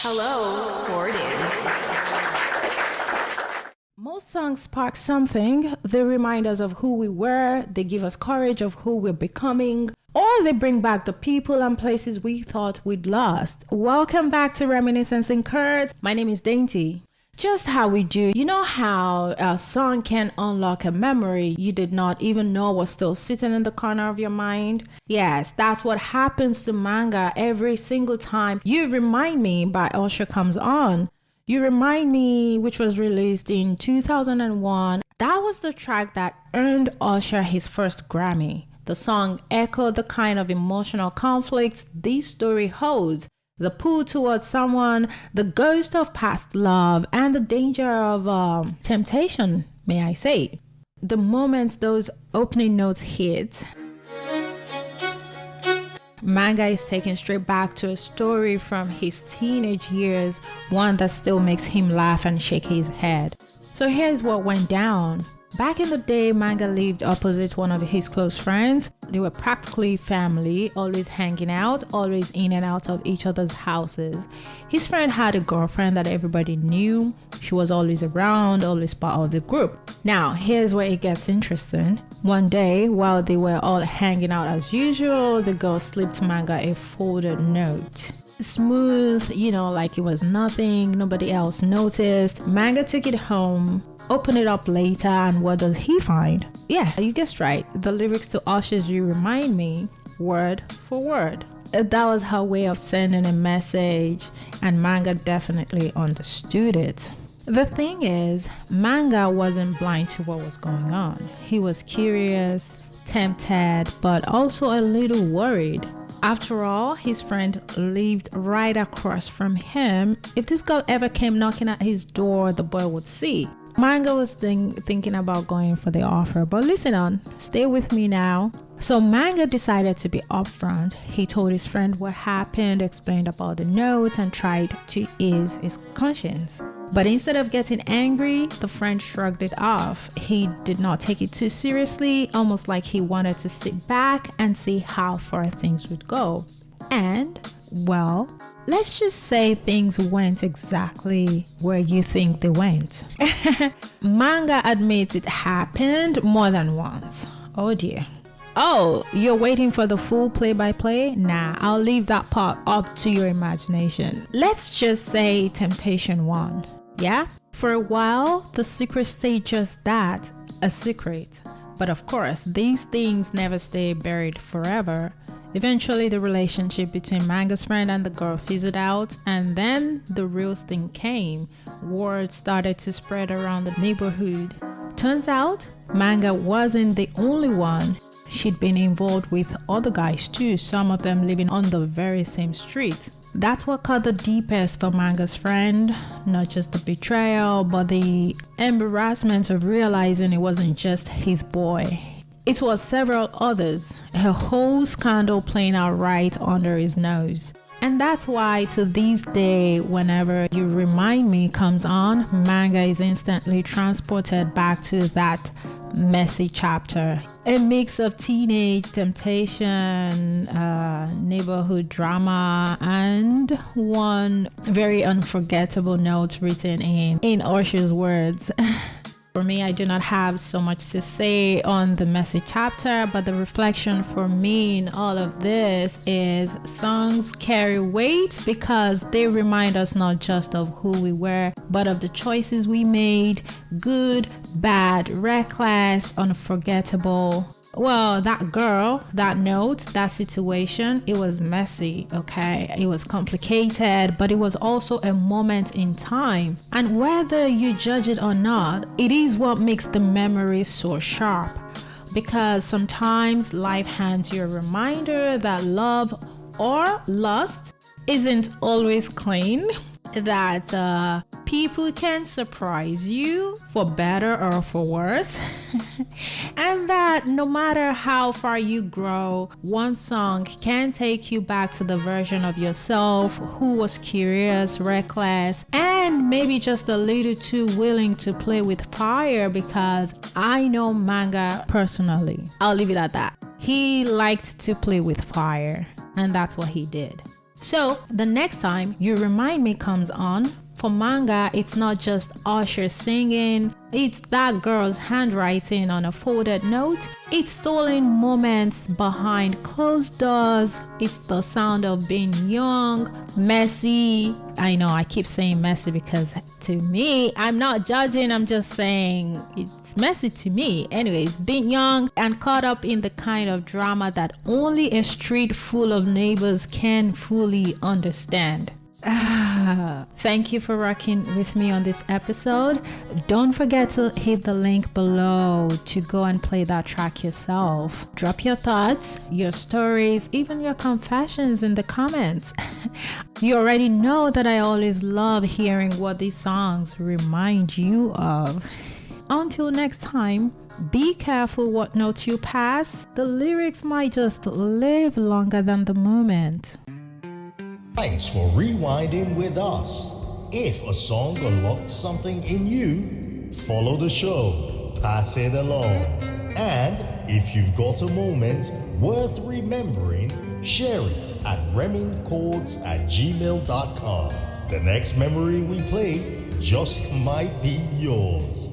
Hello, Gordon. Most songs spark something. They remind us of who we were, they give us courage of who we're becoming, or they bring back the people and places we thought we'd lost. Welcome back to Reminiscence Incurred. My name is Dainty. Just how we do. You know how a song can unlock a memory you did not even know was still sitting in the corner of your mind? Yes, that's what happens to Manga every single time You Remind Me by Usher comes on. You Remind Me, which was released in 2001, that was the track that earned Usher his first Grammy. The song echoed the kind of emotional conflict this story holds. The pull towards someone, the ghost of past love, and the danger of temptation, may I say. The moment those opening notes hit, Manga is taken straight back to a story from his teenage years, one that still makes him laugh and shake his head. So here's what went down. Back in the day, Manga lived opposite one of his close friends. They were practically family, always hanging out, always in and out of each other's houses. His friend had a girlfriend that everybody knew. She was always around, always part of the group. Now, here's where it gets interesting. One day, while they were all hanging out as usual, the girl slipped Manga a folded note. Smooth, like it was nothing, nobody else noticed. Manga took it home, opened it up later, and what does he find? Yeah, you guessed right. The lyrics to Usher's You Remind Me, word for word. That was her way of sending a message, and Manga definitely understood it. The thing is, Manga wasn't blind to what was going on. He was curious, tempted, but also a little worried. After all, his friend lived right across from him. If this girl ever came knocking at his door, the boy would see. Manga was thinking about going for the offer, but listen on, stay with me now. So Manga decided to be upfront. He told his friend what happened, explained about the notes, and tried to ease his conscience. But instead of getting angry, the friend shrugged it off. He did not take it too seriously, almost like he wanted to sit back and see how far things would go. And, well, let's just say things went exactly where you think they went. Manga admits it happened more than once. Oh dear. Oh, you're waiting for the full play-by-play? Nah, I'll leave that part up to your imagination. Let's just say temptation won. Yeah? For a while, the secret stayed just that, a secret. But of course, these things never stay buried forever. Eventually, the relationship between Manga's friend and the girl fizzled out, and then the real thing came. Word started to spread around the neighborhood. Turns out, Manga wasn't the only one. She'd been involved with other guys too, some of them living on the very same street. That's what cut the deepest for Manga's friend. Not just the betrayal, but the embarrassment of realizing it wasn't just his boy. It was several others, a whole scandal playing out right under his nose. And that's why to this day, whenever You Remind Me comes on, Manga is instantly transported back to that messy chapter. A mix of teenage temptation, neighborhood drama, and one very unforgettable note written in Usher's words. For me, I do not have so much to say on the messy chapter, but the reflection for me in all of this is songs carry weight because they remind us not just of who we were, but of the choices we made, good, bad, reckless, unforgettable. Well, that girl, that note, that situation, it was messy, okay? It was complicated, but it was also a moment in time. And whether you judge it or not, it is what makes the memory so sharp. Because sometimes life hands you a reminder that love or lust isn't always clean, that people can surprise you for better or for worse, and that no matter how far you grow, one song can take you back to the version of yourself who was curious, reckless, and maybe just a little too willing to play with fire. Because I know Manga personally. I'll leave it at that. He liked to play with fire, and that's what he did. So the next time You Remind Me comes on, for Manga, it's not just Usher singing, it's that girl's handwriting on a folded note, it's stolen moments behind closed doors, it's the sound of being young, messy. I know I keep saying messy because to me, I'm not judging, I'm just saying it's messy to me. Anyways, being young and caught up in the kind of drama that only a street full of neighbors can fully understand. Thank you for rocking with me on this episode. Don't forget to hit the link below to go and play that track yourself. Drop your thoughts, your stories, even your confessions in the comments. You already know that I always love hearing what these songs remind you of. Until next time, be careful what notes you pass. The lyrics might just live longer than the moment. Thanks for rewinding with us. If a song unlocked something in you, follow the show, pass it along. And if you've got a moment worth remembering, share it at remingchords@gmail.com. The next memory we play just might be yours.